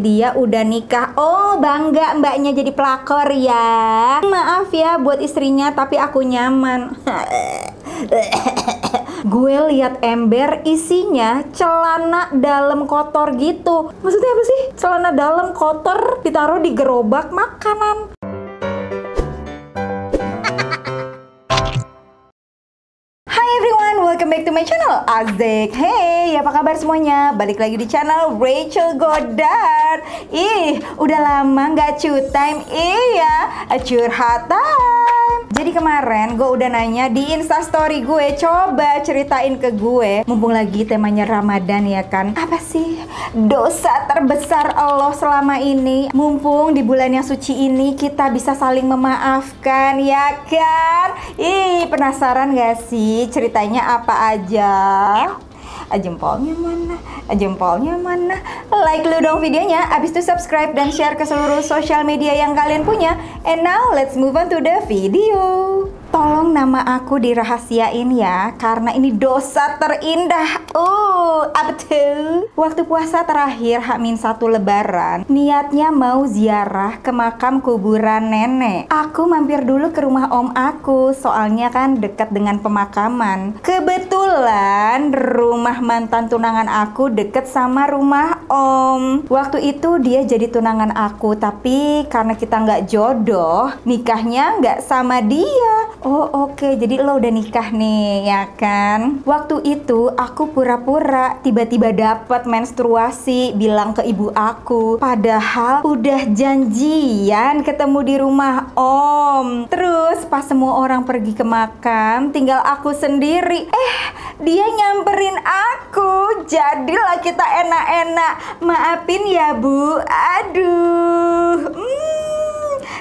dia udah nikah. Oh, bangga mbaknya jadi pelakor ya. Maaf ya buat istrinya, tapi aku nyaman. Gue lihat ember isinya celana dalam kotor gitu. Maksudnya apa sih? Celana dalam kotor ditaruh di gerobak makanan. Hi everyone, welcome back to my channel Asik. Hey, apa kabar semuanya? Balik lagi di channel Rachel Godard. Udah lama nggak shoot time. Iya, curhat time. Jadi kemarin gue udah nanya di instastory gue, coba ceritain ke gue, mumpung lagi temanya Ramadan ya kan, apa sih dosa terbesar Allah selama ini? Mumpung di bulan yang suci ini kita bisa saling memaafkan ya kan? Penasaran gak sih ceritanya apa aja? Jempolnya mana? Jempolnya mana? Like dulu dong videonya, abis itu subscribe dan share ke seluruh sosial media yang kalian punya. And now let's move on to the video. Tolong nama aku dirahasiain ya, karena ini dosa terindah. Apa tuh? Waktu puasa terakhir H-1 Lebaran, niatnya mau ziarah ke makam kuburan nenek. Aku mampir dulu ke rumah om aku, soalnya kan dekat dengan pemakaman. Kebetulan rumah mantan tunangan aku deket sama rumah om. Waktu itu dia jadi tunangan aku, tapi karena kita nggak jodoh, nikahnya nggak sama dia. Oh oke, jadi lo udah nikah nih, ya kan? Waktu itu aku pura-pura tiba-tiba dapat menstruasi, bilang ke ibu aku. Padahal udah janjian ketemu di rumah om. Terus pas semua orang pergi ke makam, tinggal aku sendiri. Dia nyamperin aku. Jadilah kita enak-enak. Maafin ya bu. Aduh.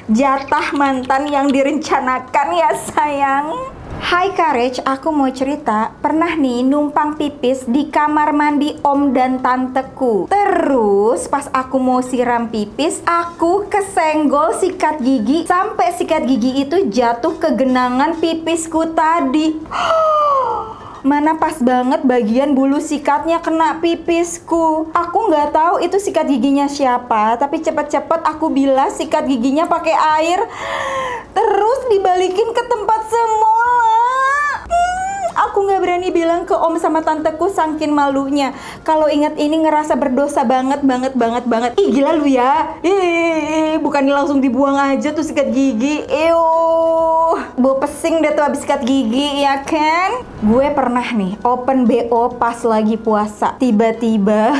Jatah mantan yang direncanakan ya sayang. Hai Courage, aku mau cerita. Pernah nih numpang pipis di kamar mandi om dan tanteku. Terus pas aku mau siram pipis, aku kesenggol sikat gigi, sampai sikat gigi itu jatuh ke genangan pipisku tadi. Mana pas banget bagian bulu sikatnya kena pipisku. Aku nggak tahu itu sikat giginya siapa, tapi cepet-cepet aku bilas sikat giginya pakai air, terus dibalikin ke tempat semula. Aku nggak berani bilang ke om sama tanteku saking malunya. Kalau ingat ini ngerasa berdosa banget. Gila lu ya. Bukannya langsung dibuang aja tuh sikat gigi. Bawa pesing deh tuh habis sikat gigi ya kan. Gue pernah nih open BO pas lagi puasa. Tiba-tiba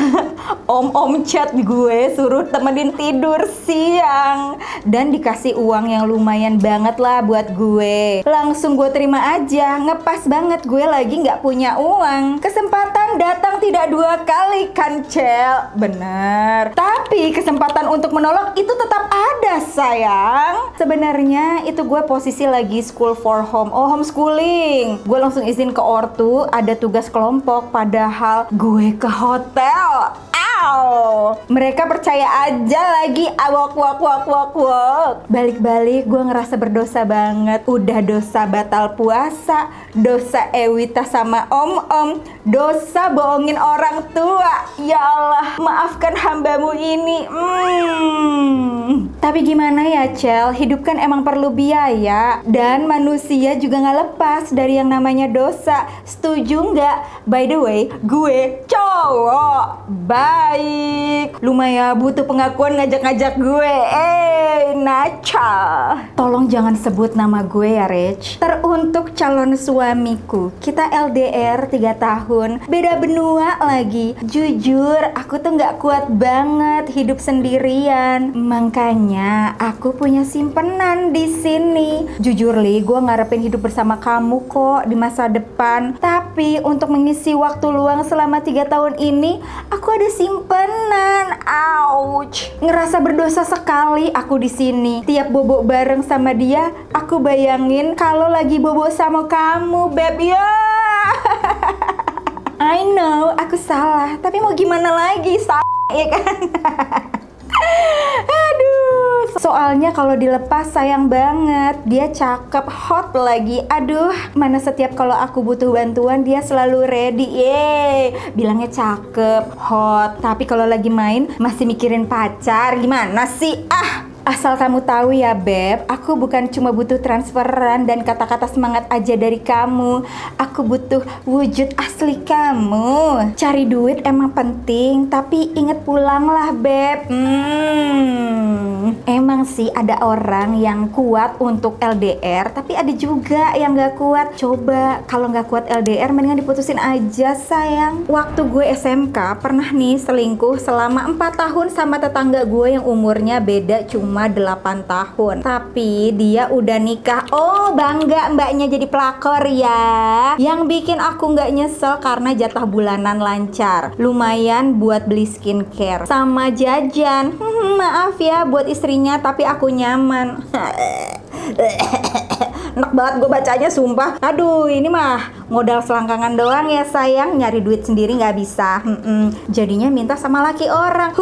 om chat gue suruh temenin tidur siang dan dikasih uang yang lumayan banget lah buat gue. Langsung gue terima aja. Ngepas banget, gue lagi nggak punya uang. Kesempatan datang tidak dua kali kan Cel. Bener. Tapi kesempatan untuk menolong itu tetap ada sayang. Sebenarnya itu gue posisi lagi school for home. Homeschooling. Gue langsung izin ke ortu, ada tugas kelompok. Padahal gue ke hotel. Mereka percaya aja lagi. Balik-balik gue ngerasa berdosa banget. Udah dosa batal puasa, dosa Ewita sama om, dosa bohongin orang tua. Ya Allah, maafkan hambamu ini. Tapi gimana ya Cel, hidup kan emang perlu biaya. Dan manusia juga gak lepas dari yang namanya dosa. Setuju nggak? By the way, gue cowok baik. Lumayan butuh pengakuan ngajak-ngajak gue. Nacha. Tolong jangan sebut nama gue ya Rach. Teruntuk calon suamiku. Kita LDR 3 tahun, beda benua lagi. Jujur, aku tuh nggak kuat banget hidup sendirian. Makanya aku punya simpenan di sini. Jujur Li, gue ngarepin hidup bersama kamu kok di masa depan. Tapi untuk mengisi waktu luang selama 3 tahun ini, aku ada simpenan. Ouch. Ngerasa berdosa sekali aku di sini. Tiap bobo bareng sama dia, aku bayangin kalau lagi bobo sama kamu, beb ya. I know, aku salah. Tapi mau gimana lagi, ya kan? Aduh. Soalnya kalau dilepas sayang banget. Dia cakep, hot lagi. Aduh, mana setiap kalau aku butuh bantuan dia selalu ready. Yeay, bilangnya cakep, hot. Tapi kalau lagi main masih mikirin pacar. Gimana sih? Asal kamu tahu ya Beb, aku bukan cuma butuh transferan dan kata-kata semangat aja dari kamu. Aku butuh wujud asli kamu. Cari duit emang penting, tapi inget pulang lah Beb. Emang sih ada orang yang kuat untuk LDR, tapi ada juga yang gak kuat. Coba kalau gak kuat LDR mendingan diputusin aja sayang. Waktu gue SMK pernah nih selingkuh selama 4 tahun sama tetangga gue yang umurnya beda cuma 8 tahun. Tapi dia udah nikah. Oh bangga mbaknya jadi pelakor ya. Yang bikin aku nggak nyesel karena jatah bulanan lancar. Lumayan buat beli skincare sama jajan. Maaf ya buat istrinya tapi aku nyaman. Enak banget gue bacanya sumpah. Aduh ini mah modal selangkangan doang ya sayang. Nyari duit sendiri nggak bisa. Jadinya minta sama laki orang.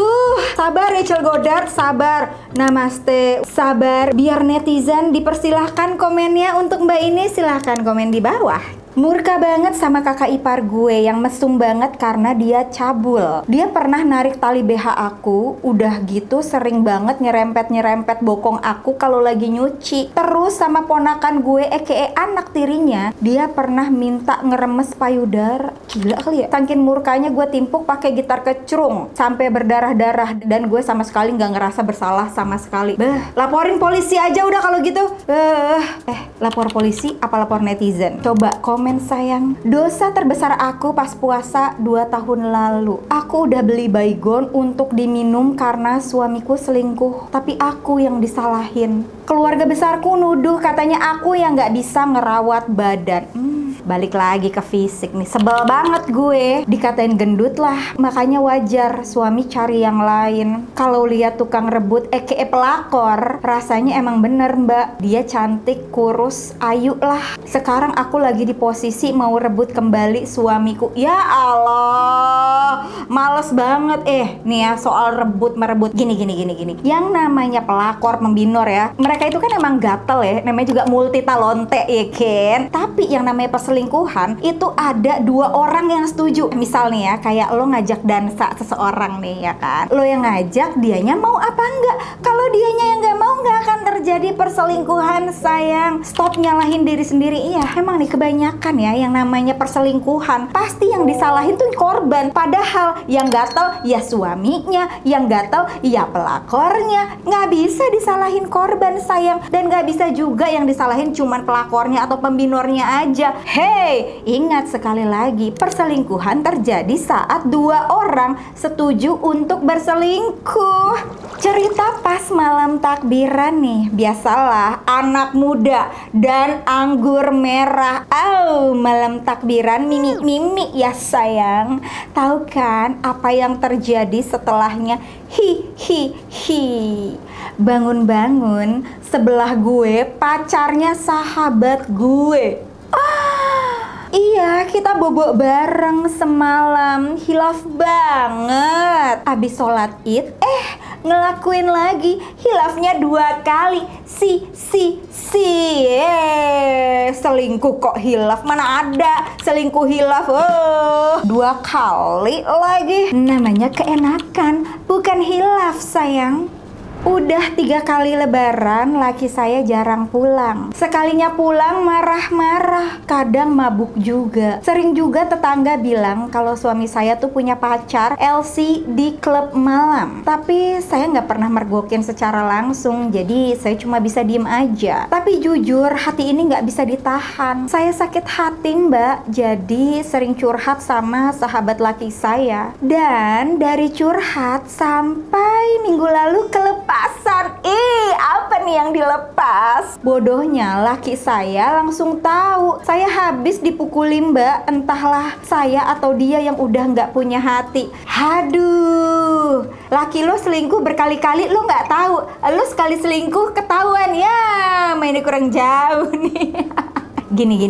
Sabar Rachel Goddard, sabar. Namaste, sabar. Biar netizen dipersilahkan komennya. Untuk mbak ini silahkan komen di bawah. Murka banget sama kakak ipar gue yang mesum banget karena dia cabul. Dia pernah narik tali BH aku, udah gitu sering banget nyerempet-nyerempet bokong aku kalau lagi nyuci. Terus sama ponakan gue anak tirinya, dia pernah minta ngeremes payudara. Gila kali ya. Saking murkanya gue timpuk pakai gitar kecrung sampai berdarah-darah dan gue sama sekali nggak ngerasa bersalah sama sekali. Laporin polisi aja udah kalau gitu. Lapor polisi apa lapor netizen? Coba komen sayang. Dosa terbesar aku pas puasa 2 tahun lalu. Aku udah beli baygon untuk diminum karena suamiku selingkuh. Tapi aku yang disalahin. Keluarga besarku nuduh katanya aku yang gak bisa ngerawat badan. Balik lagi ke fisik nih. Sebel banget gue. Dikatain gendut lah. Makanya wajar suami cari yang lain. Kalau lihat tukang rebut pelakor, rasanya emang bener mbak. Dia cantik, kurus, ayu lah. Sekarang aku lagi di posisi mau rebut kembali suamiku. Ya Allah, males banget. Nih ya soal merebut gini. Yang namanya pelakor, membinor ya, mereka itu kan emang gatel ya. Namanya juga multi talonte ya kan. Tapi yang namanya perselingkuhan itu ada 2 orang yang setuju. Misal nih ya, kayak lo ngajak dansa seseorang nih ya kan. Lo yang ngajak, dianya mau apa enggak? Kalau dianya yang nggak mau, nggak akan terjadi perselingkuhan sayang. Stop nyalahin diri sendiri. Iya, emang nih kebanyakan ya yang namanya perselingkuhan pasti yang disalahin tuh korban. Padahal yang gatel ya suaminya, yang gatel ya pelakornya. Nggak bisa disalahin korban sayang. Dan nggak bisa juga yang disalahin cuman pelakornya atau pembinornya aja. Hey, ingat sekali lagi, perselingkuhan terjadi saat 2 orang setuju untuk berselingkuh. Cerita pas malam takbiran nih. Biasalah anak muda dan anggur merah. Malam takbiran mimi ya sayang. Tahu kan apa yang terjadi setelahnya? Bangun-bangun sebelah gue pacarnya sahabat gue. Iya, kita bobok bareng semalam. Hilaf banget. Abis sholat id, ngelakuin lagi hilafnya 2 kali. Selingkuh kok hilaf? Mana ada selingkuh hilaf? 2 kali lagi. Namanya keenakan, bukan hilaf sayang. Udah 3 kali lebaran, laki saya jarang pulang. Sekalinya pulang marah-marah, kadang mabuk juga. Sering juga tetangga bilang kalau suami saya tuh punya pacar LC di klub malam. Tapi saya nggak pernah mergokin secara langsung, jadi saya cuma bisa diem aja. Tapi jujur, hati ini nggak bisa ditahan. Saya sakit hati mbak, jadi sering curhat sama sahabat laki saya. Dan dari curhat sampai minggu lalu kelepasan. Apa nih yang dilepas? Bodohnya laki saya langsung tahu saya habis dipukuli mbak. Entahlah saya atau dia yang udah nggak punya hati. Haduh, laki lo selingkuh berkali-kali lo nggak tahu. Lo sekali selingkuh ketahuan ya. Mainnya kurang jauh nih. Gini.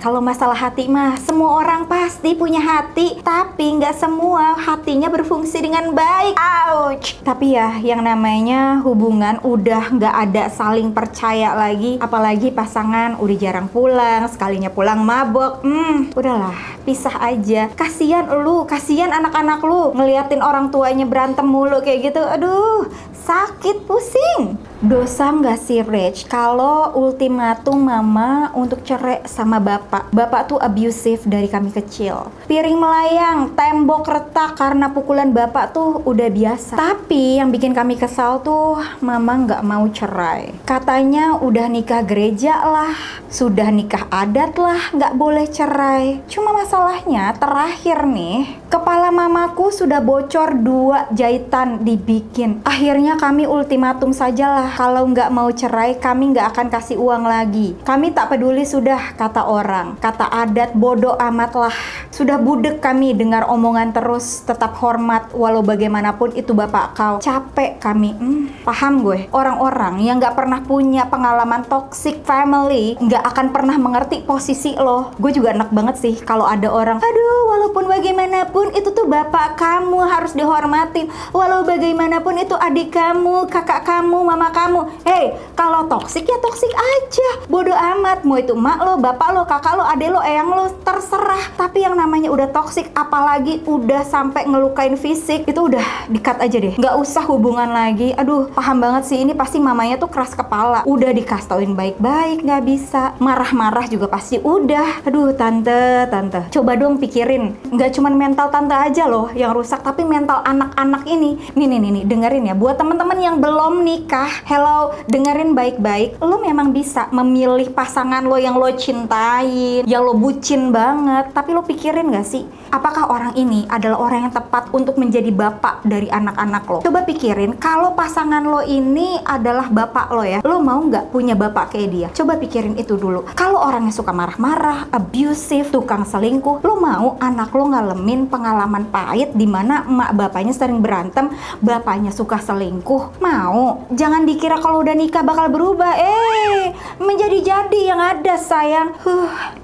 Kalau masalah hati mah, semua orang pasti punya hati, tapi nggak semua hatinya berfungsi dengan baik. Ouch! Tapi ya, yang namanya hubungan udah nggak ada saling percaya lagi, apalagi pasangan udah jarang pulang, sekalinya pulang mabok. Udahlah, pisah aja. Kasihan lu, kasihan anak-anak lu ngeliatin orang tuanya berantem mulu kayak gitu. Aduh, sakit, pusing. Dosa nggak sih, Rach, kalau ultimatum mama untuk cerai sama bapak? Bapak tuh abusive dari kami kecil. Piring melayang, tembok retak karena pukulan bapak tuh udah biasa. Tapi yang bikin kami kesal tuh mama nggak mau cerai. Katanya udah nikah gereja lah, sudah nikah adat lah, nggak boleh cerai. Cuma masalahnya terakhir nih, kepala mamaku sudah bocor 2 jahitan dibikin. Akhirnya kami ultimatum sajalah. Kalau nggak mau cerai, kami nggak akan kasih uang lagi. Kami tak peduli sudah, kata orang. Kata adat, bodoh amat lah. Sudah budek kami dengar omongan terus. Tetap hormat, walau bagaimanapun itu bapak kau. Capek kami. Paham gue. Orang-orang yang nggak pernah punya pengalaman toxic family nggak akan pernah mengerti posisi lo. Gue juga enak banget sih kalau ada orang, aduh, walaupun bagaimanapun itu tuh bapak kamu, harus dihormatin. Walau bagaimanapun itu adik kamu, kakak kamu, mama kamu. Hey, kalau toksik ya toksik aja. Bodoh amat, mau itu mak lo, bapak lo, kakak lo, adek lo, eyang lo, terserah. Tapi yang namanya udah toksik, apalagi udah sampai ngelukain fisik, itu udah di-cut aja deh. Nggak usah hubungan lagi. Aduh, paham banget sih, ini pasti mamanya tuh keras kepala. Udah dikasih baik-baik, nggak bisa. Marah-marah juga pasti udah. Aduh, tante, coba dong pikirin. Nggak cuman mental tante aja loh yang rusak, tapi mental anak-anak ini. Nih, dengerin ya. Buat teman-teman yang belum nikah, hello, dengerin baik-baik. Lo memang bisa memilih pasangan lo yang lo cintain, yang lo bucin banget. Tapi lo pikirin gak sih, apakah orang ini adalah orang yang tepat untuk menjadi bapak dari anak-anak lo? Coba pikirin, kalau pasangan lo ini adalah bapak lo ya, lo mau nggak punya bapak kayak dia? Coba pikirin itu dulu. Kalau orangnya suka marah-marah, abusive, tukang selingkuh, lo mau anak lo ngalamin pengalaman pahit di mana emak bapaknya sering berantem, bapaknya suka selingkuh? Mau? Jangan dikira kalau udah nikah bakal berubah. Menjadi-jadi yang ada, sayang.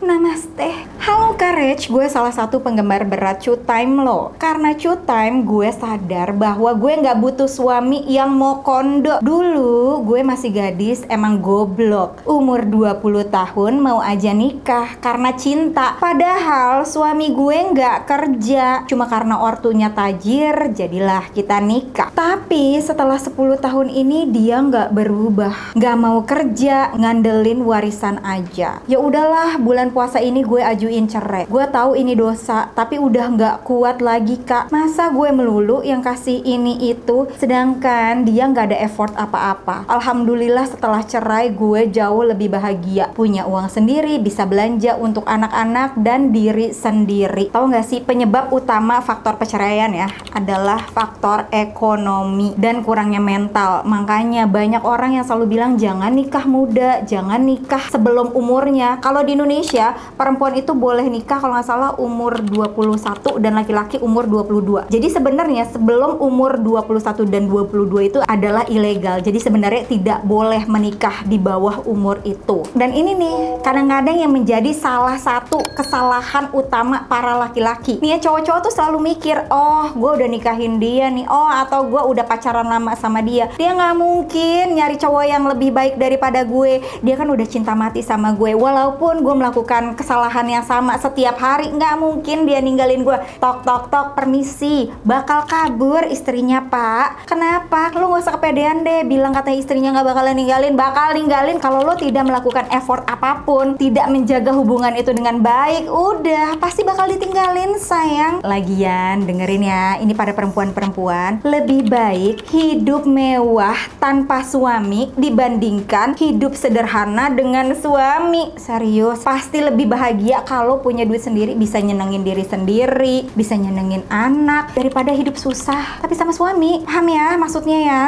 Namaste. Halo Courage, gue salah satu penggemar berat Cu Time lo. Karena Cu Time, gue sadar bahwa gue nggak butuh suami yang mau kondo. Dulu gue masih gadis, emang goblok. Umur 20 tahun mau aja nikah karena cinta. Padahal suami gue nggak kerja, cuma karena ortunya tajir, jadilah kita nikah. Tapi setelah 10 tahun ini dia nggak berubah, nggak mau kerja, ngandelin warisan aja. Ya udahlah, bulan puasa ini gue ajuin cerai. Gue tahu ini dosa, tapi udah nggak kuat lagi kak. Masa gue melulu yang kasih ini itu, sedangkan dia nggak ada effort apa-apa. Alhamdulillah setelah cerai gue jauh lebih bahagia, punya uang sendiri, bisa belanja untuk anak-anak dan diri sendiri. Tahu nggak sih penyebab utama faktor perceraian ya adalah faktor ekonomi dan kurangnya mental. Makanya banyak orang yang selalu bilang jangan nikah muda, jangan nikah sebelum umurnya. Kalau di Indonesia, perempuan itu boleh nikah kalau nggak salah umur 21 dan laki-laki umur 22. Jadi sebenarnya sebelum umur 21 dan 22 itu adalah ilegal. Jadi sebenarnya tidak boleh menikah di bawah umur itu. Dan ini nih, kadang-kadang yang menjadi salah satu kesalahan utama para laki-laki. Nih ya, cowok-cowok tuh selalu mikir, oh gue udah nikahin dia nih, oh atau gue udah pacaran lama sama dia. Dia nggak mungkin nyari cowok yang lebih baik daripada gue. Dia kan udah cinta mati sama gue. Walaupun gue melakukan kesalahan yang sama setiap hari, nggak mungkin dia ninggalin gue. Tok tok tok, permisi, bakal kabur istrinya pak. Kenapa? Lu nggak usah kepedean deh bilang katanya istrinya nggak bakalan ninggalin. Bakal ninggalin kalau lo tidak melakukan effort apapun, tidak menjaga hubungan itu dengan baik. Udah pasti bakal ditinggalin sayang. Lagian dengerin ya, ini pada perempuan-perempuan, lebih baik hidup mewah tanpa suami dibandingkan hidup sederhana dengan suami. Serius, pasti lebih bahagia kalau punya duit sendiri, bisa nyenengin diri sendiri, bisa nyenengin anak, daripada hidup susah tapi sama suami. Paham ya maksudnya ya?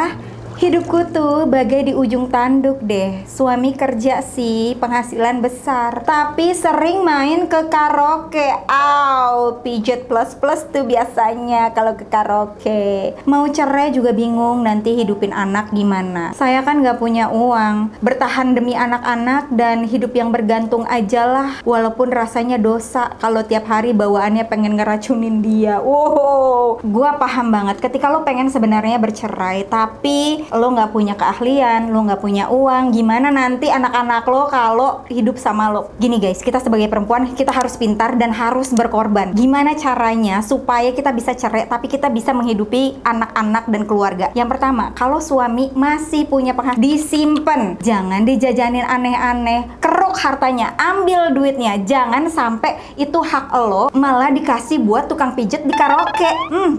Hidupku tuh bagai di ujung tanduk deh. Suami kerja sih, penghasilan besar, tapi sering main ke karaoke. Pijet plus tuh biasanya kalau ke karaoke. Mau cerai juga bingung nanti hidupin anak gimana. Saya kan gak punya uang. Bertahan demi anak-anak dan hidup yang bergantung aja lah. Walaupun rasanya dosa kalau tiap hari bawaannya pengen ngeracunin dia. Wow, gua paham banget ketika lo pengen sebenarnya bercerai, tapi lo nggak punya keahlian, lo nggak punya uang, gimana nanti anak-anak lo kalau hidup sama lo? Gini guys, kita sebagai perempuan kita harus pintar dan harus berkorban. Gimana caranya supaya kita bisa cerai tapi kita bisa menghidupi anak-anak dan keluarga? Yang pertama, kalau suami masih punya penghasilan, disimpan, jangan dijajanin aneh-aneh, keruk hartanya, ambil duitnya, jangan sampai itu hak lo malah dikasih buat tukang pijet di karaoke.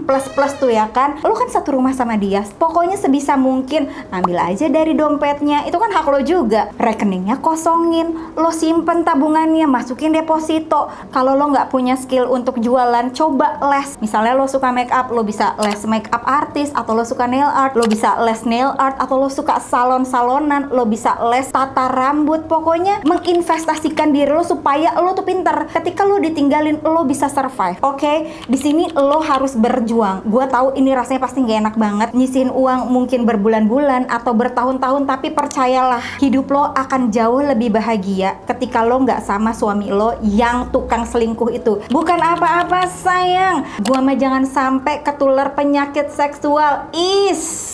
Plus tuh ya kan, lo kan satu rumah sama dia, pokoknya sebisa mungkin ambil aja dari dompetnya, itu kan hak lo juga. Rekeningnya kosongin, lo simpen tabungannya, masukin deposito. Kalau lo nggak punya skill untuk jualan, coba les. Misalnya lo suka make up, lo bisa les make up artis, atau lo suka nail art, lo bisa les nail art, atau lo suka salon-salonan, lo bisa les tata rambut. Pokoknya menginvestasikan diri lo supaya lo tuh pinter. Ketika lo ditinggalin, lo bisa survive. Oke? Di sini lo harus berjuang. Gua tahu ini rasanya pasti nggak enak banget, nyisihin uang mungkin berbulan-bulan atau bertahun-tahun, tapi percayalah, hidup lo akan jauh lebih bahagia ketika lo nggak sama suami lo yang tukang selingkuh itu. Bukan apa-apa sayang, gua mah jangan sampai ketular penyakit seksual.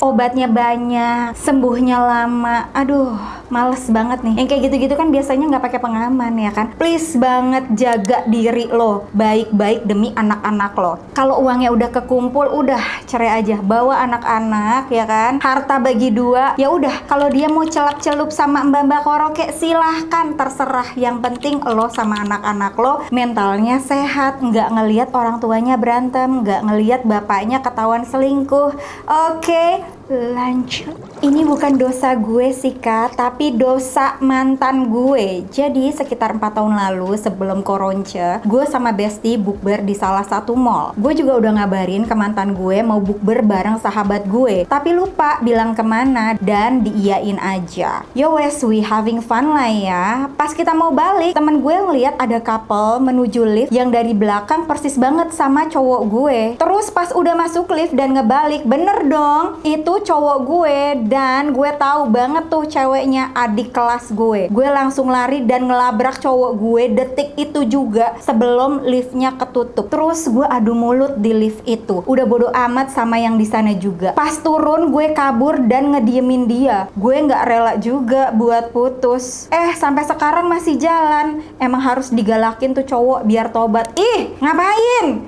Obatnya banyak, sembuhnya lama. Aduh, males banget nih. Yang kayak gitu-gitu kan biasanya nggak pakai pengaman ya kan. Please banget jaga diri lo baik-baik demi anak-anak lo. Kalau uangnya udah kekumpul, udah cerai aja, bawa anak-anak ya kan, harta bagi dua. Ya udah, kalau dia mau celap-celup sama mbak-mbak karaoke silahkan, terserah. Yang penting lo sama anak-anak lo mentalnya sehat, nggak ngelihat orang tuanya berantem, nggak ngelihat bapaknya ketahuan selingkuh. Oke, lanjut. Ini bukan dosa gue sih Kak, tapi dosa mantan gue. Jadi sekitar 4 tahun lalu sebelum koronce, gue sama Besti bukber di salah satu mall. Gue juga udah ngabarin ke mantan gue mau bukber bareng sahabat gue, tapi lupa bilang kemana dan diiyain aja. Yo wes, we having fun lah ya. Pas kita mau balik, temen gue ngeliat ada couple menuju lift yang dari belakang persis banget sama cowok gue. Terus pas udah masuk lift dan ngebalik, bener dong, itu cowok gue. Dan gue tahu banget tuh ceweknya adik kelas gue. Gue langsung lari dan ngelabrak cowok gue detik itu juga sebelum liftnya ketutup. Terus gue adu mulut di lift itu. Udah bodo amat sama yang di sana juga. Pas turun gue kabur dan ngediemin dia. Gue nggak rela juga buat putus. Sampai sekarang masih jalan. Emang harus digalakin tuh cowok biar tobat. Ngapain?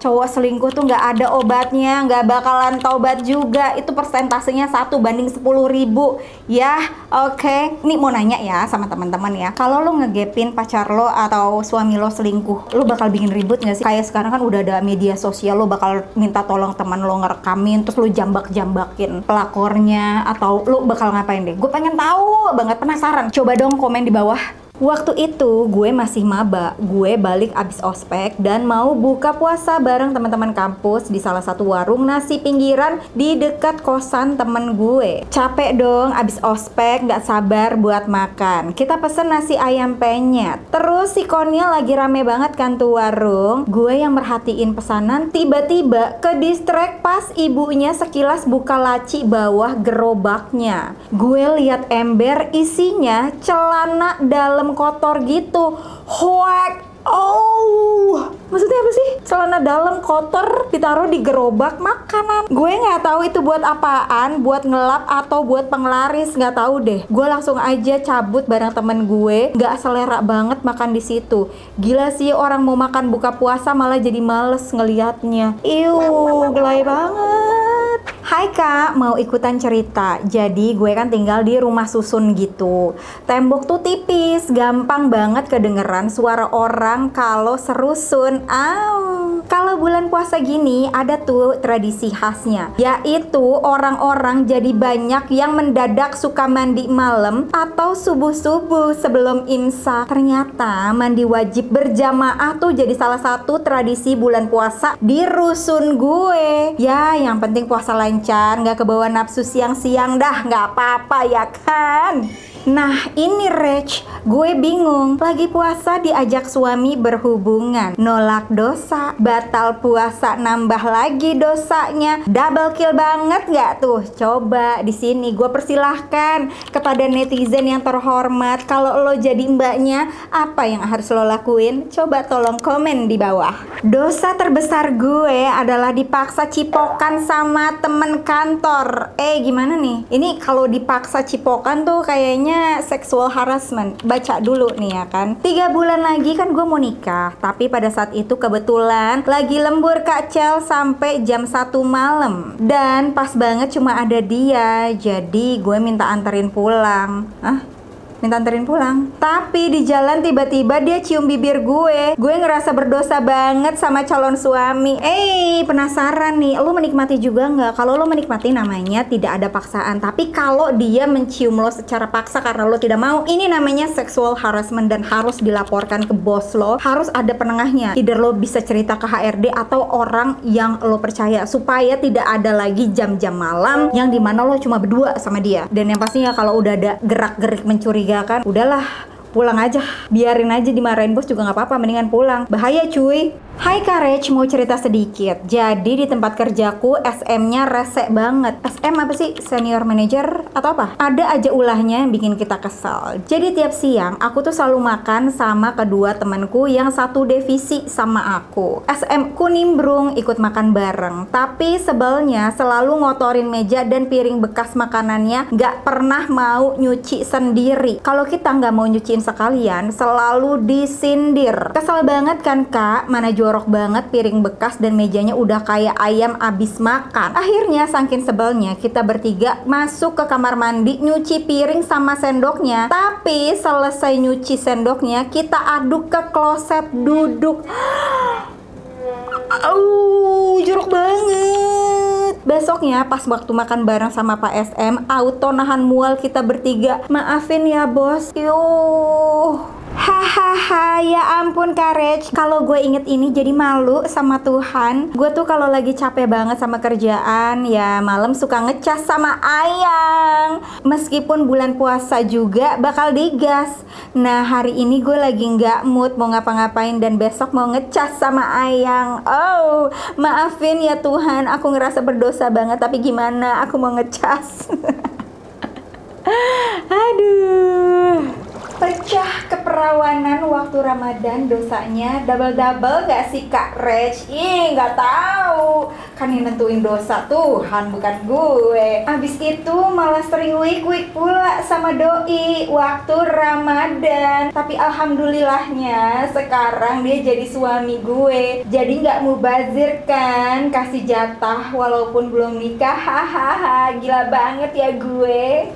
Cowok selingkuh tuh nggak ada obatnya, nggak bakalan tobat juga. Itu persentasenya 1/10.000 ya. Oke. Nih mau nanya ya sama teman-teman ya, kalau lo ngegepin pacar lo atau suami lo selingkuh, lo bakal bikin ribut nggak sih? Kayak sekarang kan udah ada media sosial, lo bakal minta tolong teman lo ngerekamin, terus lo jambak-jambakin pelakornya, atau lo bakal ngapain deh? Gue pengen tahu banget, penasaran. Coba dong komen di bawah. Waktu itu gue masih maba, gue balik abis ospek dan mau buka puasa bareng teman-teman kampus di salah satu warung nasi pinggiran di dekat kosan temen gue. Capek dong abis ospek, gak sabar buat makan. Kita pesen nasi ayam penyet. Terus si Konya lagi rame banget kan tuh warung. Gue yang merhatiin pesanan, tiba-tiba ke distract pas ibunya sekilas buka laci bawah gerobaknya. Gue lihat ember isinya celana dalam kotor gitu. Hoek. Maksudnya apa sih? Celana dalam kotor ditaruh di gerobak makanan. Gue nggak tahu itu buat apaan, buat ngelap atau buat penglaris, nggak tahu deh. Gue langsung aja cabut bareng temen gue. Nggak selera banget makan di situ. Gila sih, orang mau makan buka puasa malah jadi males ngelihatnya. Gelai banget. Hai Kak, mau ikutan cerita. Jadi gue kan tinggal di rumah susun gitu. Tembok tuh tipis, gampang banget kedengeran suara orang kalau serusun. Kalau bulan puasa gini ada tuh tradisi khasnya, yaitu orang-orang jadi banyak yang mendadak suka mandi malam atau subuh-subuh sebelum imsak. Ternyata mandi wajib berjamaah tuh jadi salah satu tradisi bulan puasa di rusun gue. Ya, yang penting puasa lancar, nggak kebawa nafsu siang-siang dah, nggak apa-apa ya kan? Nah ini Rach, gue bingung. Lagi puasa diajak suami berhubungan, nolak dosa, batal puasa nambah lagi dosanya. Double kill banget gak tuh? Coba di sini gue persilahkan kepada netizen yang terhormat, kalau lo jadi mbaknya, apa yang harus lo lakuin? Coba tolong komen di bawah. Dosa terbesar gue adalah dipaksa cipokan sama temen kantor. Gimana nih? Ini kalau dipaksa cipokan tuh kayaknya sexual harassment. Baca dulu nih ya kan. 3 bulan lagi kan gue mau nikah, tapi pada saat itu kebetulan lagi lembur Kak Cel sampai jam 1 malam. Dan pas banget cuma ada dia, jadi gue minta anterin pulang. Minta anterin pulang. Tapi di jalan tiba-tiba dia cium bibir gue. Gue ngerasa berdosa banget sama calon suami. Penasaran nih, lo menikmati juga nggak? Kalau lo menikmati namanya tidak ada paksaan. Tapi kalau dia mencium lo secara paksa karena lo tidak mau, ini namanya sexual harassment dan harus dilaporkan ke bos lo. Harus ada penengahnya. Either lo bisa cerita ke HRD atau orang yang lo percaya, supaya tidak ada lagi jam-jam malam yang dimana lo cuma berdua sama dia. Dan yang pastinya kalau udah ada gerak-gerik mencurigakan, kan udahlah, pulang aja, biarin aja dimarahin bos juga nggak apa-apa, mendingan pulang. Bahaya cuy. Hai Kak Rach, mau cerita sedikit. Jadi di tempat kerjaku SM-nya resek banget. SM apa sih? Senior manager atau apa? Ada aja ulahnya yang bikin kita kesal. Jadi tiap siang aku tuh selalu makan sama kedua temanku yang satu divisi sama aku. SM-ku nimbrung ikut makan bareng, tapi sebelnya selalu ngotorin meja dan piring bekas makanannya, nggak pernah mau nyuci sendiri. Kalau kita nggak mau nyuciin sekalian, selalu disindir. Kesel banget kan Kak? Mana jorok banget piring bekas dan mejanya udah kayak ayam abis makan. Akhirnya saking sebelnya kita bertiga masuk ke kamar mandi nyuci piring sama sendoknya. Tapi selesai nyuci sendoknya kita aduk ke kloset duduk. Jorok banget. Besoknya pas waktu makan bareng sama Pak SM, auto nahan mual kita bertiga. Maafin ya bos. Hahaha, ya ampun Kak Rach, kalau gue inget ini jadi malu sama Tuhan. Gue tuh kalau lagi capek banget sama kerjaan, ya malam suka ngecas sama Ayang. Meskipun bulan puasa juga bakal digas. Nah hari ini gue lagi nggak mood mau ngapa-ngapain dan besok mau ngecas sama Ayang. Maafin ya Tuhan, aku ngerasa berdosa banget, tapi gimana, aku mau ngecas. Aduh. Pecah keperawanan waktu Ramadan, dosanya double-double gak sih Kak Rach? Gak tahu. Kan yang nentuin dosa Tuhan, bukan gue. Abis itu malah sering week-week pula sama doi waktu Ramadan. Tapi alhamdulillahnya sekarang dia jadi suami gue. Jadi gak mubazir kan, kasih jatah walaupun belum nikah. Hahaha, gila banget ya gue.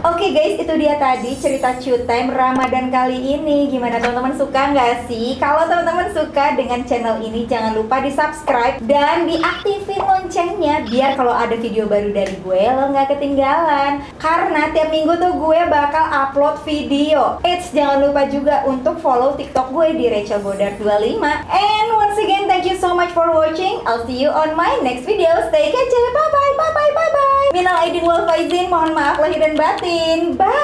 Oke guys, itu dia tadi cerita Chew Time Ramadan kali ini. Gimana teman-teman, suka nggak sih? Kalau teman-teman suka dengan channel ini, jangan lupa di subscribe dan diaktifin loncengnya, biar kalau ada video baru dari gue lo nggak ketinggalan. Karena tiap minggu tuh gue bakal upload video. Jangan lupa juga untuk follow TikTok gue di Rachel Godard 25. And once again, thank you so much for watching. I'll see you on my next video. Stay kece, bye bye, bye bye, bye bye. Minal aidin wal faizin, mohon maaf lahir dan batin. Bye.